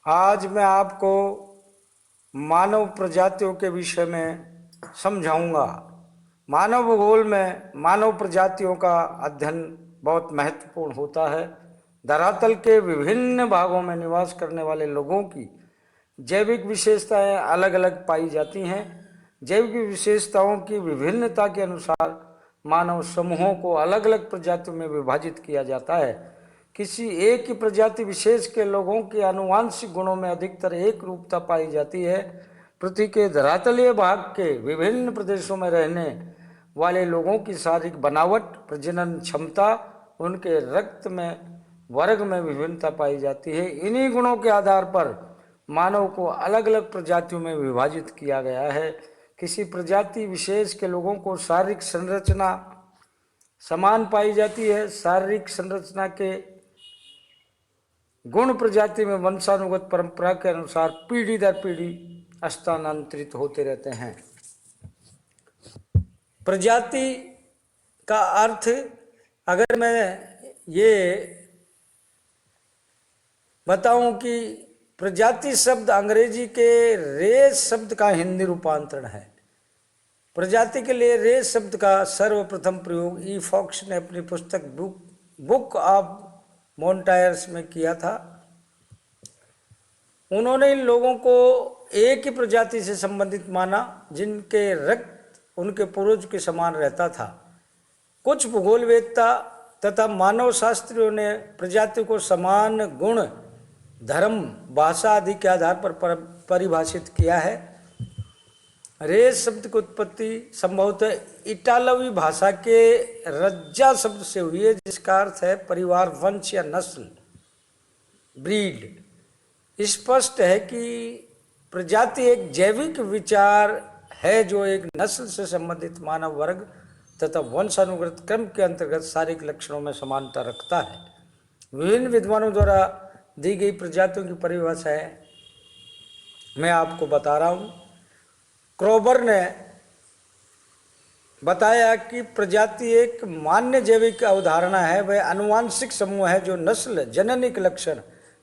आज मैं आपको मानव प्रजातियों के विषय में समझाऊंगा। मानव भूगोल में मानव प्रजातियों का अध्ययन बहुत महत्वपूर्ण होता है। धरातल के विभिन्न भागों में निवास करने वाले लोगों की जैविक विशेषताएं अलग अलग पाई जाती हैं। जैविक विशेषताओं की विभिन्नता के अनुसार मानव समूहों को अलग अलग प्रजातियों में विभाजित किया जाता है। किसी एक ही प्रजाति विशेष के लोगों के आनुवांशिक गुणों में अधिकतर एक रूपता पाई जाती है। पृथ्वी के धरातलीय भाग के विभिन्न प्रदेशों में रहने वाले लोगों की शारीरिक बनावट, प्रजनन क्षमता, उनके रक्त में वर्ग में विभिन्नता पाई जाती है। इन्हीं गुणों के आधार पर मानव को अलग अलग प्रजातियों में विभाजित किया गया है। किसी प्रजाति विशेष के लोगों को शारीरिक संरचना समान पाई जाती है। शारीरिक संरचना के गुण प्रजाति में वंशानुगत परंपरा के अनुसार पीढ़ी दर पीढ़ी स्थानांतरित होते रहते हैं। प्रजाति का अर्थ अगर मैं ये बताऊं कि प्रजाति शब्द अंग्रेजी के रेस शब्द का हिंदी रूपांतरण है। प्रजाति के लिए रेस शब्द का सर्वप्रथम प्रयोग ई फॉक्स ने अपनी पुस्तक बुक ऑफ मोन्टायर्स में किया था। उन्होंने इन लोगों को एक ही प्रजाति से संबंधित माना जिनके रक्त उनके पूर्वज के समान रहता था। कुछ भूगोलवेत्ता तथा मानव शास्त्रियों ने प्रजाति को समान गुण, धर्म, भाषा आदि के आधार पर परिभाषित किया है। रेस शब्द की उत्पत्ति संभवतः इटालवी भाषा के रज्जा शब्द से हुई है, जिसका अर्थ है परिवार, वंश या नस्ल, ब्रीड। स्पष्ट है कि प्रजाति एक जैविक विचार है जो एक नस्ल से संबंधित मानव वर्ग तथा वंशानुगत क्रम के अंतर्गत शारीरिक लक्षणों में समानता रखता है। विभिन्न विद्वानों द्वारा दी गई प्रजातियों की परिभाषा है, मैं आपको बता रहा हूँ। क्रोबर ने बताया कि प्रजाति एक मान्य जैविक अवधारणा है। वह आनुवांशिक समूह है जो नस्ल, जननिक लक्षण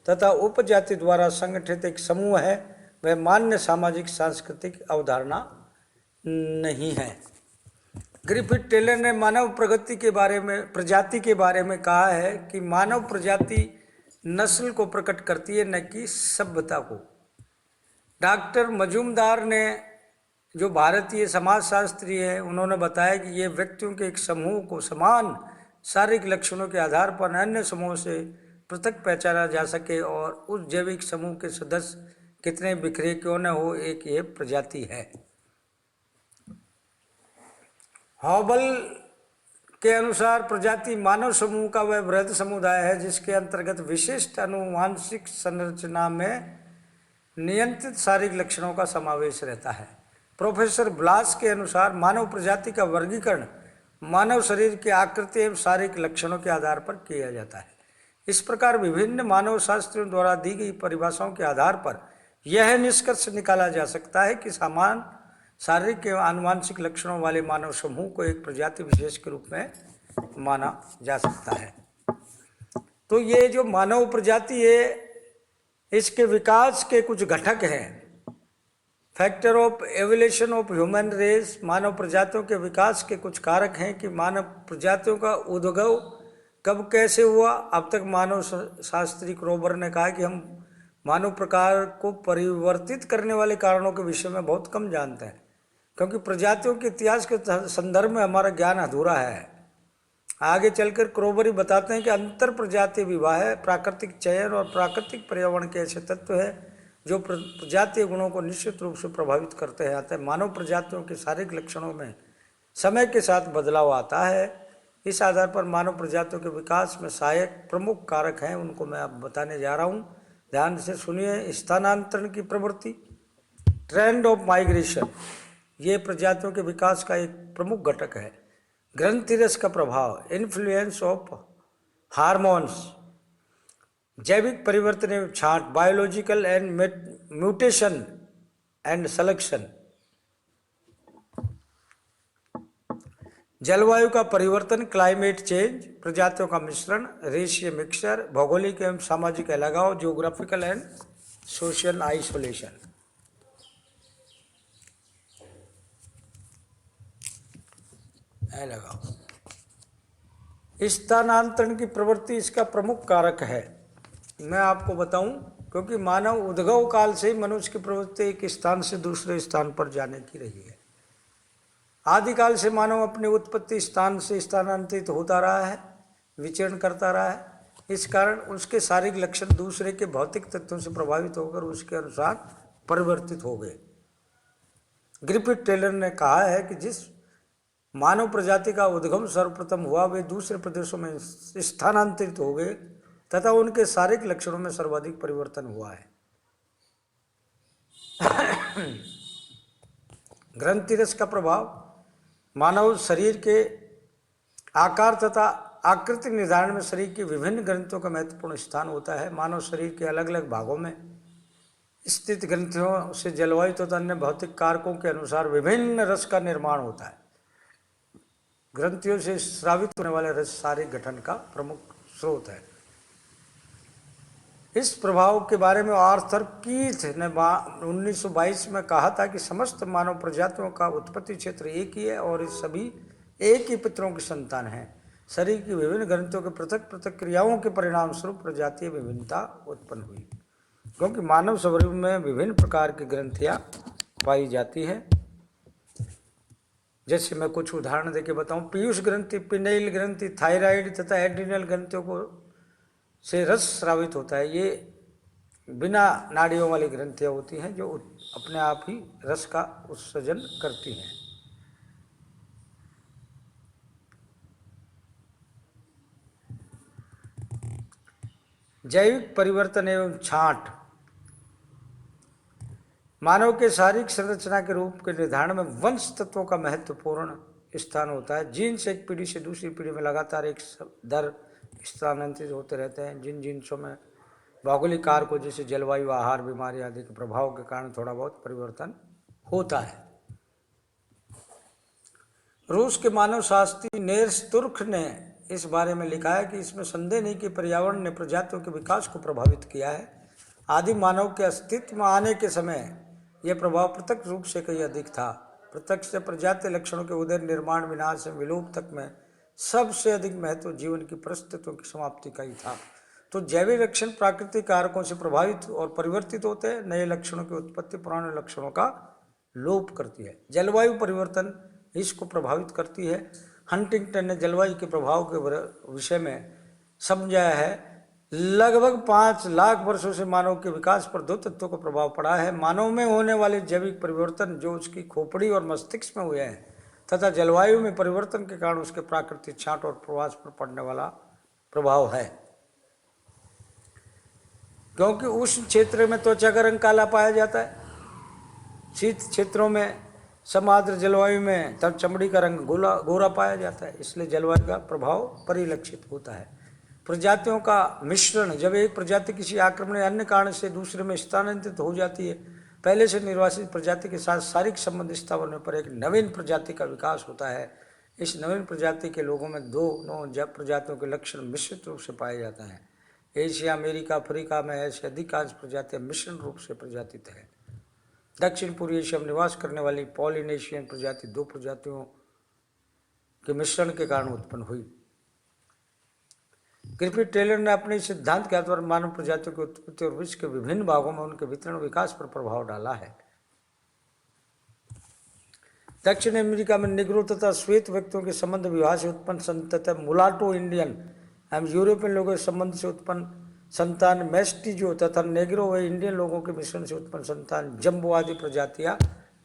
तथा उपजाति द्वारा संगठित एक समूह है। वह मान्य सामाजिक सांस्कृतिक अवधारणा नहीं है। ग्रिफिथ टेलर ने मानव प्रजाति के बारे में कहा है कि मानव प्रजाति नस्ल को प्रकट करती है, न कि सभ्यता को। डॉक्टर मजूमदार ने, जो भारतीय समाजशास्त्री है, उन्होंने बताया कि ये व्यक्तियों के एक समूह को समान शारीरिक लक्षणों के आधार पर अन्य समूह से पृथक पहचाना जा सके और उस जैविक समूह के सदस्य कितने बिखरे क्यों न हो, एक ये प्रजाति है। हॉबल के अनुसार प्रजाति मानव समूह का वह वृहद समुदाय है जिसके अंतर्गत विशिष्ट आनुवांशिक संरचना में नियंत्रित शारीरिक लक्षणों का समावेश रहता है। प्रोफेसर ब्लास के अनुसार मानव प्रजाति का वर्गीकरण मानव शरीर की आकृति एवं शारीरिक लक्षणों के आधार पर किया जाता है। इस प्रकार विभिन्न मानव शास्त्रियों द्वारा दी गई परिभाषाओं के आधार पर यह निष्कर्ष निकाला जा सकता है कि समान शारीरिक एवं आनुवांशिक लक्षणों वाले मानव समूह को एक प्रजाति विशेष के रूप में माना जा सकता है। तो ये जो मानव प्रजाति है, इसके विकास के कुछ घटक हैं। Factor of evolution of human race, मानव प्रजातियों के विकास के कुछ कारक हैं कि मानव प्रजातियों का उद्भव कब कैसे हुआ। अब तक मानव शास्त्री क्रोबर ने कहा कि हम मानव प्रकार को परिवर्तित करने वाले कारणों के विषय में बहुत कम जानते हैं, क्योंकि प्रजातियों के इतिहास के संदर्भ में हमारा ज्ञान अधूरा है। आगे चलकर क्रोबर ही बताते हैं कि अंतर प्रजातीय विवाह, प्राकृतिक चयन और प्राकृतिक पर्यावरण के ऐसे तत्व हैं जो प्रजातीय गुणों को निश्चित रूप से प्रभावित करते हैं। अतः मानव प्रजातियों के शारीरिक लक्षणों में समय के साथ बदलाव आता है। इस आधार पर मानव प्रजातियों के विकास में सहायक प्रमुख कारक हैं, उनको मैं अब बताने जा रहा हूँ। ध्यान से सुनिए। स्थानांतरण की प्रवृत्ति, ट्रेंड ऑफ माइग्रेशन, ये प्रजातियों के विकास का एक प्रमुख घटक है। ग्रंथिरस का प्रभाव, इन्फ्लुएंस ऑफ हार्मोन्स, जैविक परिवर्तन एवं छांट, biological and mutation and selection, जलवायु का परिवर्तन, क्लाइमेट चेंज, प्रजातियों का मिश्रण, रेशियो मिक्सचर, भौगोलिक एवं सामाजिक अलगाव, जियोग्राफिकल एंड सोशल आइसोलेशन। ऐ लगाओ। स्थानांतरण की प्रवृत्ति इसका प्रमुख कारक है। मैं आपको बताऊं, क्योंकि मानव उद्गव काल से ही मनुष्य की प्रवृत्ति एक स्थान से दूसरे स्थान पर जाने की रही है। आदिकाल से मानव अपने उत्पत्ति स्थान से स्थानांतरित होता रहा है, विचरण करता रहा है। इस कारण उसके शारीरिक लक्षण दूसरे के भौतिक तत्वों से प्रभावित होकर उसके अनुसार परिवर्तित हो गए। ग्रिफिथ टेलर ने कहा है कि जिस मानव प्रजाति का उद्गम सर्वप्रथम हुआ वे दूसरे प्रदेशों में स्थानांतरित हो गए तथा उनके शारीरिक लक्षणों में सर्वाधिक परिवर्तन हुआ है। ग्रंथि रस का प्रभाव मानव शरीर के आकार तथा आकृति निर्धारण में शरीर की विभिन्न ग्रंथियों का महत्वपूर्ण स्थान होता है। मानव शरीर के अलग अलग भागों में स्थित ग्रंथियों से जलवायु तथा अन्य भौतिक कारकों के अनुसार विभिन्न रस का निर्माण होता है। ग्रंथियों से स्रावित होने वाले रस शारीरिक गठन का प्रमुख स्रोत है। इस प्रभाव के बारे में आर्थर कीथ ने 1922 में कहा था कि समस्त मानव प्रजातियों का उत्पत्ति क्षेत्र एक ही है और इस सभी एक ही पितरों की संतान हैं। शरीर की विभिन्न ग्रंथियों के पृथक पृथक क्रियाओं के परिणाम स्वरूप प्रजातीय विभिन्नता उत्पन्न हुई, क्योंकि मानव शरीर में विभिन्न प्रकार की ग्रंथियां पाई जाती है। जैसे मैं कुछ उदाहरण देके बताऊं, पीयूष ग्रंथि, पिनेल ग्रंथि, थायराइड तथा एड्रिनल ग्रंथियों को से रस स्रावित होता है। ये बिना नाड़ियों वाली ग्रंथियां होती हैं जो अपने आप ही रस का उत्सर्जन करती हैं। जैविक परिवर्तन एवं छांट मानव के शारीरिक संरचना के रूप के निर्धारण में वंश तत्वों का महत्वपूर्ण स्थान होता है। जीन से एक पीढ़ी से दूसरी पीढ़ी में लगातार एक दर स्थानांतरित होते रहते हैं। जिन जीन्सों में भौगोलिक कारकों जैसे जलवायु, आहार, बीमारी आदि के प्रभाव के कारण थोड़ा बहुत परिवर्तन होता है। रूस के मानव शास्त्री नेर्स तुर्क ने इस बारे में लिखा है कि इसमें संदेह नहीं कि पर्यावरण ने प्रजातियों के विकास को प्रभावित किया है। आदि मानव के अस्तित्व में आने के समय यह प्रभाव प्रत्यक्ष रूप से कहीं अधिक था। प्रत्यक्ष से प्रजातीय लक्षणों के उदय, निर्माण, विनाश से विलोप तक में सबसे अधिक महत्व जीवन की परिस्थितियों की समाप्ति का ही था। तो जैविक लक्षण प्राकृतिक कारकों से प्रभावित और परिवर्तित होते हैं। नए लक्षणों की उत्पत्ति पुराने लक्षणों का लोप करती है। जलवायु परिवर्तन इसको प्रभावित करती है। हंटिंगटन ने जलवायु के प्रभाव के विषय में समझाया है। लगभग 5 लाख वर्षों से मानव के विकास पर 2 तत्वों का प्रभाव पड़ा है। मानव में होने वाले जैविक परिवर्तन जो उसकी खोपड़ी और मस्तिष्क में हुए हैं तथा जलवायु में परिवर्तन के कारण उसके प्राकृतिक छांट और प्रवास पर पड़ने वाला प्रभाव है। क्योंकि उस क्षेत्र में त्वचा का रंग काला पाया जाता है, शीत क्षेत्रों में समाद्र जलवायु में तब चमड़ी का रंग गोरा पाया जाता है, इसलिए जलवायु का प्रभाव परिलक्षित होता है। प्रजातियों का मिश्रण, जब एक प्रजाति किसी आक्रमण या अन्य कारण से दूसरे में स्थानांतरित हो जाती है, पहले से निर्वासित प्रजाति के साथ शारीरिक संबंध स्थापित होने पर एक नवीन प्रजाति का विकास होता है। इस नवीन प्रजाति के लोगों में 2 प्रजातियों के लक्षण मिश्रित रूप से पाए जाते हैं। एशिया, अमेरिका, अफ्रीका में ऐसे अधिकांश प्रजातियां मिश्रण रूप से प्रजातित हैं। दक्षिण पूर्वी एशिया में निवास करने वाली पॉलिनेशियन प्रजाति 2 प्रजातियों के मिश्रण के कारण उत्पन्न हुई। ग्रिफिथ टेलर ने अपने सिद्धांत के आधार पर मानव प्रजातियों की उत्पत्ति और विश्व के विभिन्न भागों में उनके वितरण विकास पर प्रभाव डाला है। दक्षिण अमेरिका में निग्रो तथा श्वेत व्यक्तियों के संबंध विवाह से उत्पन्न संतत मुलाटो इंडियन एवं यूरोपियन लोगों के संबंध से उत्पन्न संतान मेस्टिजो तथा नेग्रो व इंडियन लोगों के मिश्रण से उत्पन्न संतान जम्बो आदि प्रजातियां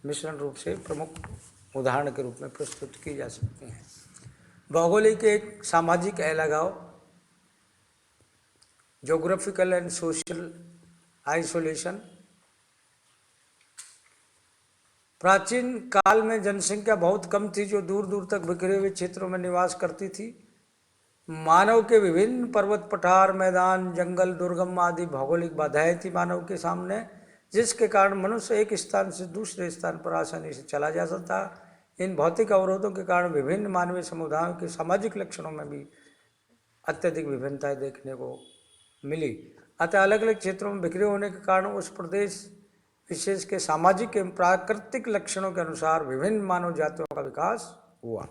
मिश्रण रूप से प्रमुख उदाहरण के रूप में प्रस्तुत की जा सकती हैं। भौगोलिक एक सामाजिक अलगाव, ज्योग्राफिकल एंड सोशल आइसोलेशन। प्राचीन काल में जनसंख्या बहुत कम थी जो दूर दूर तक बिखरे हुए क्षेत्रों में निवास करती थी। मानव के विभिन्न पर्वत, पठार, मैदान, जंगल, दुर्गम आदि भौगोलिक बाधाएं थी मानव के सामने, जिसके कारण मनुष्य एक स्थान से दूसरे स्थान पर आसानी से चला जा सकता। इन भौतिक अवरोधों के कारण विभिन्न मानवीय समुदायों के सामाजिक लक्षणों में भी अत्यधिक विभिन्नताएं देखने को मिली। अतः अलग अलग क्षेत्रों में बिखरे होने के कारण उस प्रदेश विशेष के सामाजिक एवं प्राकृतिक लक्षणों के अनुसार विभिन्न मानव जातियों का विकास हुआ।